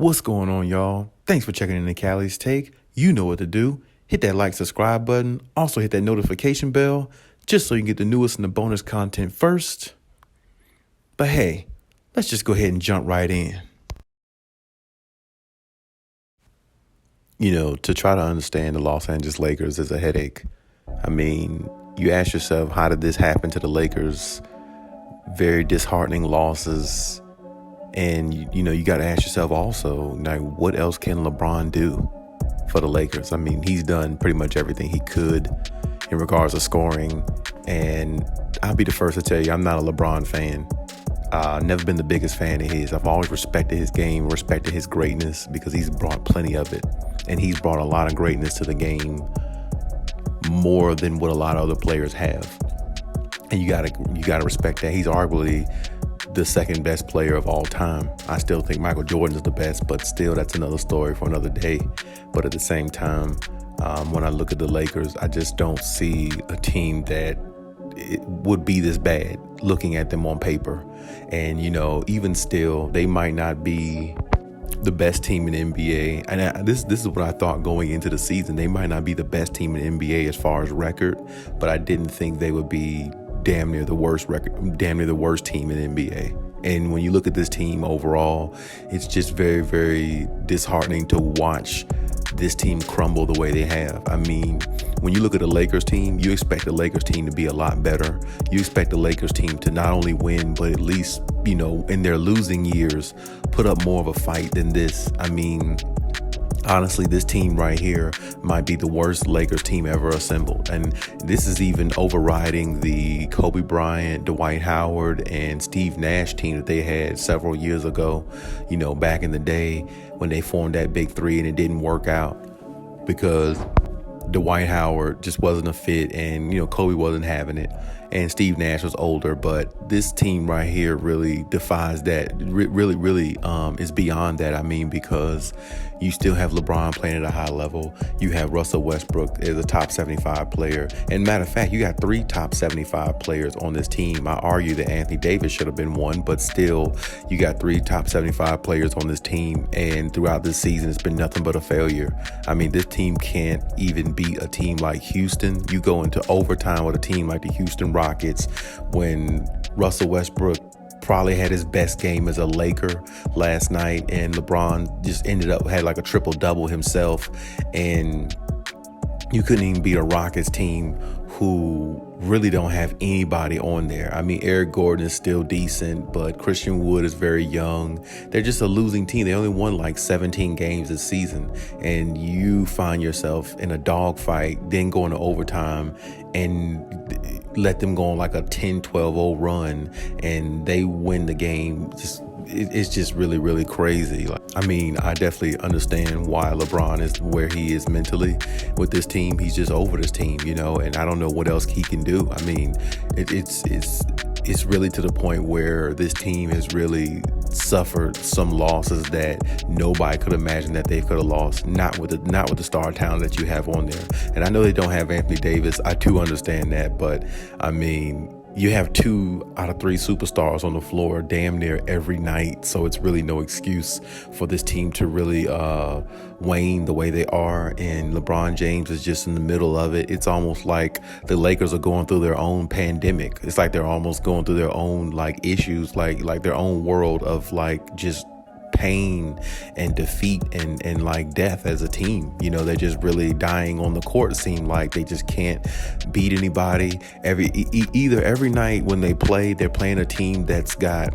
What's going on, y'all? Thanks for checking in the Khaliis Take. You know what to do. Hit that like, subscribe button. Also hit that notification bell just so you can get the newest and the bonus content first. But hey, let's just go ahead and jump right in. To try to understand the Los Angeles Lakers is a headache. I mean, you ask yourself, how did this happen to the Lakers? Very disheartening losses. And, you got to ask yourself also, like, what else can LeBron do for the Lakers? I mean, he's done pretty much everything he could in regards to scoring. And I'll be the first to tell you, I'm not a LeBron fan. Never been the biggest fan of his. I've always respected his game, respected his greatness, because he's brought plenty of it. And he's brought a lot of greatness to the game, more than what a lot of other players have. And you gotta respect that. He's arguably the second best player of all time. I still think Michael Jordan is the best, but still, that's another story for another day. But at the same time, when I look at the Lakers, I just don't see a team that it would be this bad looking at them on paper. And, even still, they might not be the best team in the NBA. And this is what I thought going into the season. They might not be the best team in the NBA as far as record, but I didn't think they would be damn near the worst team in the NBA. And when you look at this team overall, it's just very, very disheartening to watch this team crumble the way they have. I mean, when you look at the Lakers team, you expect the Lakers team to be a lot better. You expect the Lakers team to not only win, but at least, in their losing years, put up more of a fight than this. I mean, honestly, this team right here might be the worst Lakers team ever assembled. And this is even overriding the Kobe Bryant, Dwight Howard, and Steve Nash team that they had several years ago, back in the day when they formed that big three and it didn't work out because Dwight Howard just wasn't a fit and, Kobe wasn't having it. And Steve Nash was older, but this team right here really defies that. Really is beyond that. I mean, because you still have LeBron playing at a high level. You have Russell Westbrook as a top 75 player. And matter of fact, you got 3 top 75 players on this team. I argue that Anthony Davis should have been one, but still, you got 3 top 75 players on this team. And throughout this season, it's been nothing but a failure. I mean, this team can't even beat a team like Houston. You go into overtime with a team like the Houston Rockets when Russell Westbrook probably had his best game as a Laker last night, and LeBron just had like a triple-double himself, and you couldn't even beat a Rockets team who really don't have anybody on there. I mean, Eric Gordon is still decent, but Christian Wood is very young. They're just a losing team. They only won like 17 games this season, and you find yourself in a dogfight, then going to overtime and let them go on like a 10-12-0 run, and they win the game. It's just really, really crazy. I mean, I definitely understand why LeBron is where he is mentally with this team. He's just over this team, and I don't know what else he can do. I mean, it's really to the point where this team has really suffered some losses that nobody could imagine that they could have lost. Not with the star talent that you have on there. And I know they don't have Anthony Davis. I do understand that, but I mean, you have 2 out of 3 superstars on the floor damn near every night. So it's really no excuse for this team to really wane the way they are. And LeBron James is just in the middle of it. It's almost like the Lakers are going through their own pandemic. It's like they're almost going through their own issues, like their own world of just pain and defeat and like death as a team. They're just really dying on the court. It seems like they just can't beat anybody. Every night when they play, they're playing a team that's got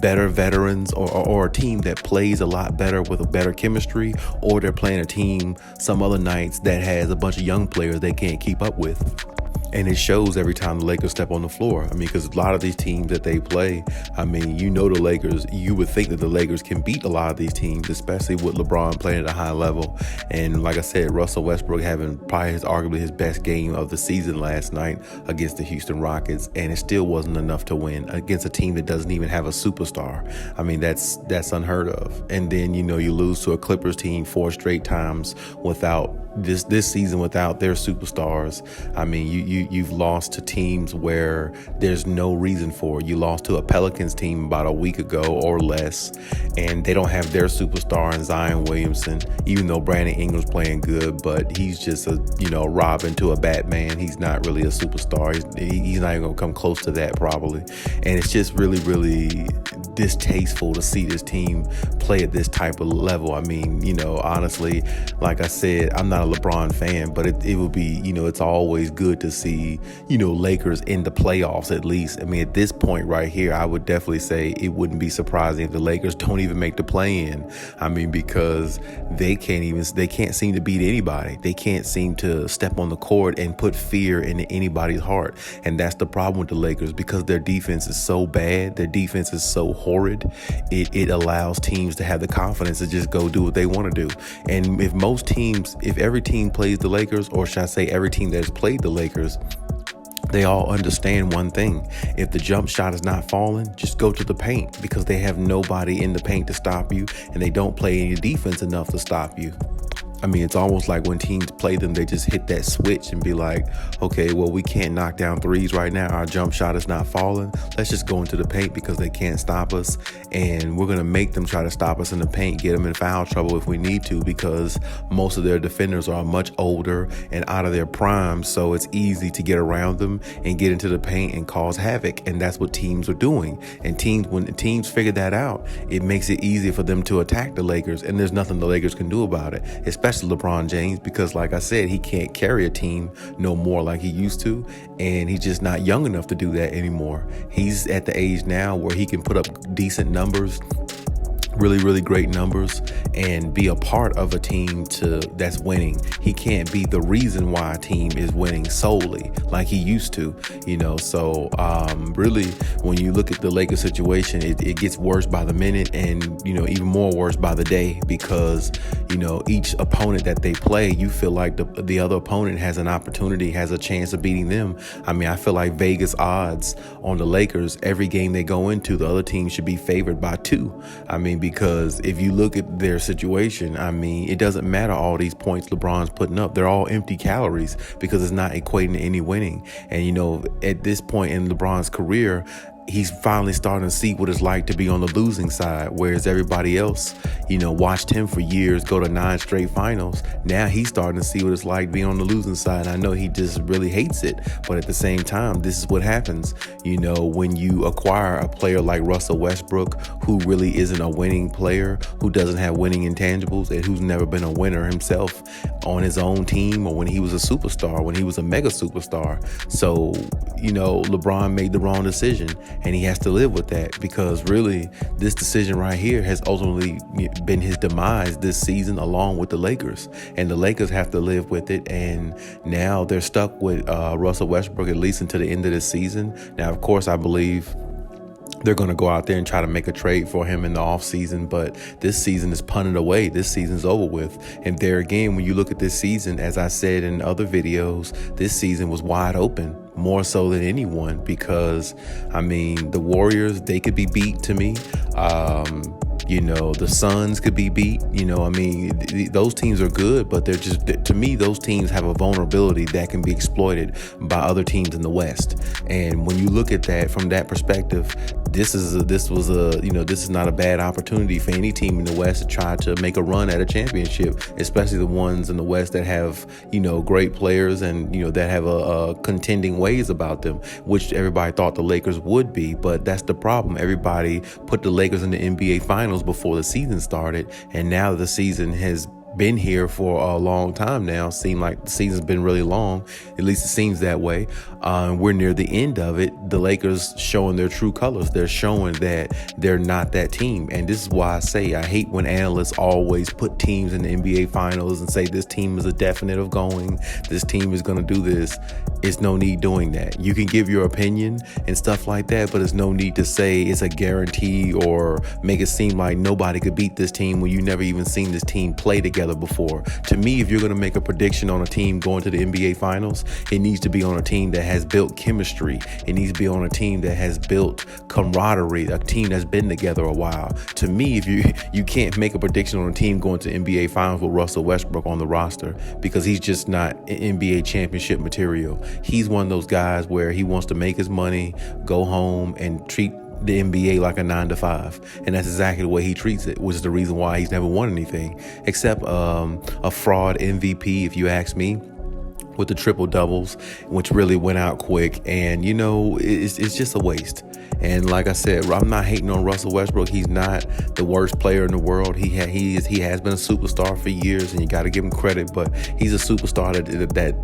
better veterans or a team that plays a lot better with a better chemistry, or they're playing a team some other nights that has a bunch of young players they can't keep up with. And it shows every time the Lakers step on the floor. I mean, because a lot of these teams that they play, I mean, the Lakers, you would think that the Lakers can beat a lot of these teams, especially with LeBron playing at a high level. And like I said, Russell Westbrook having probably arguably his best game of the season last night against the Houston Rockets. And it still wasn't enough to win against a team that doesn't even have a superstar. I mean, that's unheard of. And then, you lose to a Clippers team 4 straight times without this season without their superstars. I mean, you've lost to teams where there's no reason for it. You lost to a Pelicans team about a week ago or less, and they don't have their superstar in Zion Williamson, even though Brandon Ingram's playing good, but he's just a, Robin to a Batman. He's not really a superstar. He's not even going to come close to that probably. And it's just really, really distasteful to see this team play at this type of level. I mean, honestly, like I said, I'm not a LeBron fan, but it would be, it's always good to see, Lakers in the playoffs at least. I mean, at this point right here, I would definitely say it wouldn't be surprising if the Lakers don't even make the play-in. I mean, because they can't seem to beat anybody. They can't seem to step on the court and put fear into anybody's heart. And that's the problem with the Lakers, because their defense is so bad. Their defense is so horrid. It allows teams to have the confidence to just go do what they want to do. And if every team plays the Lakers, or should I say every team that has played the Lakers, they all understand one thing. If the jump shot is not falling, just go to the paint, because they have nobody in the paint to stop you, and they don't play any defense enough to stop you. I mean, it's almost like when teams play them, they just hit that switch and be like, okay, well, we can't knock down threes right now. Our jump shot is not falling. Let's just go into the paint because they can't stop us. And we're going to make them try to stop us in the paint, get them in foul trouble if we need to, because most of their defenders are much older and out of their prime. So it's easy to get around them and get into the paint and cause havoc. And that's what teams are doing. And when the teams figure that out, it makes it easier for them to attack the Lakers. And there's nothing the Lakers can do about it, especially LeBron James, because like I said, he can't carry a team no more like he used to, and he's just not young enough to do that anymore. He's at the age now where he can put up decent numbers, really, really great numbers, and be a part of a team that's winning. He can't be the reason why a team is winning solely like he used to, So really, when you look at the Lakers situation, it gets worse by the minute, and even more worse by the day, because each opponent that they play, you feel like the other opponent has an opportunity, has a chance of beating them. I mean, I feel like Vegas odds on the Lakers, every game they go into, the other team should be favored by 2. I mean, because if you look at their situation, I mean, it doesn't matter all these points LeBron's putting up. They're all empty calories, because it's not equating to any winning. And, at this point in LeBron's career, he's finally starting to see what it's like to be on the losing side, whereas everybody else, watched him for years go to 9 straight finals. Now he's starting to see what it's like being on the losing side. I know he just really hates it, but at the same time, this is what happens, when you acquire a player like Russell Westbrook, who really isn't a winning player, who doesn't have winning intangibles, and who's never been a winner himself on his own team, or when he was a superstar, when he was a mega superstar. So, LeBron made the wrong decision, and he has to live with that, because really this decision right here has ultimately been his demise this season, along with the Lakers, and the Lakers have to live with it. And now they're stuck with Russell Westbrook at least until the end of this season. Now, of course, I believe they're going to go out there and try to make a trade for him in the offseason, but this season is punted away. This season's over with. And there again, when you look at this season, as I said in other videos, this season was wide open, more so than anyone, because, I mean, the Warriors, they could be beat to me. The Suns could be beat. Those teams are good, but they're just, to me, those teams have a vulnerability that can be exploited by other teams in the West. And when you look at that from that perspective, this is not a bad opportunity for any team in the West to try to make a run at a championship, especially the ones in the West that have, great players and, that have a contending ways about them, which everybody thought the Lakers would be. But that's the problem. Everybody put the Lakers in the NBA Finals before the season started, and now the season has been here for a long time now. Seem like the season's been really long. At least it seems that way. We're near the end of it. The Lakers showing their true colors. They're showing that they're not that team. And this is why I say I hate when analysts always put teams in the NBA Finals and say this team is a definite of going. This team is going to do this. It's no need doing that. You can give your opinion and stuff like that, but there's no need to say it's a guarantee or make it seem like nobody could beat this team when you never even seen this team play together before. To me, if you're going to make a prediction on a team going to the NBA Finals, it needs to be on a team that has built chemistry. It needs to to be on a team that has built camaraderie, a team that's been together a while. To me, if you can't make a prediction on a team going to NBA Finals with Russell Westbrook on the roster, because he's just not NBA championship material. He's one of those guys where he wants to make his money, go home, and treat the NBA like a 9-to-5, and that's exactly the way he treats it, which is the reason why he's never won anything except a fraud MVP, if you ask me, with the triple doubles, which really went out quick. And it's just a waste. And like I said, I'm not hating on Russell Westbrook. He's not the worst player in the world. He has been a superstar for years, and you got to give him credit. But he's a superstar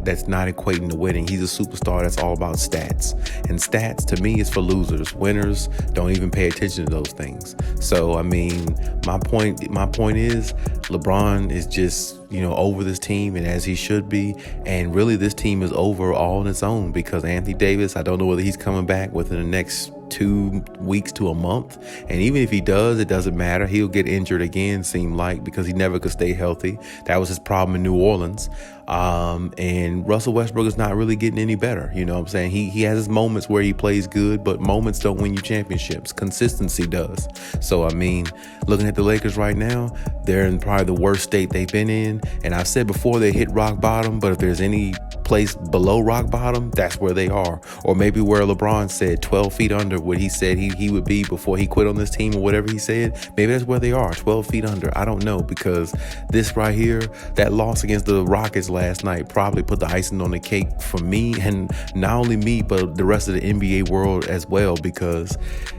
that's not equating to winning. He's a superstar that's all about stats, and stats to me is for losers. Winners don't even pay attention to those things. So I mean, my point is LeBron is just over this team, and as he should be. And really, this team is over all on its own, because Anthony Davis, I don't know whether he's coming back within the next 2 weeks to a month. And even if he does, it doesn't matter. He'll get injured again, seem like, because he never could stay healthy. That was his problem in New Orleans. And Russell Westbrook is not really getting any better. You know what I'm saying? He has his moments where he plays good, but moments don't win you championships. Consistency does. So, I mean, looking at the Lakers right now, they're in probably the worst state they've been in. And I've said before, they hit rock bottom, but if there's any place below rock bottom, that's where they are. Or maybe where LeBron said 12 feet under what he said he would be before he quit on this team, or whatever he said. Maybe that's where they are, 12 feet under. I don't know, because this right here, that loss against the Rockets last night probably put the icing on the cake for me, and not only me, but the rest of the NBA world as well, because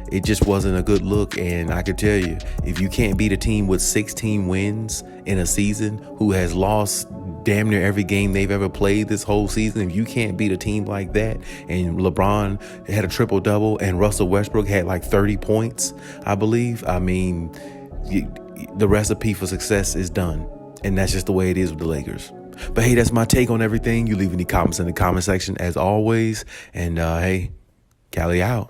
it just wasn't a good look. And I could tell you, if you can't beat a team with 16 wins in a season, who has lost damn near every game they've ever played this whole season, if you can't beat a team like that, and LeBron had a triple double and Russell Westbrook had like 30 points, I believe, I mean, the recipe for success is done. And that's just the way it is with the Lakers. But hey, that's my take on everything. You leave any comments in the comment section as always. And hey, Khaliis out.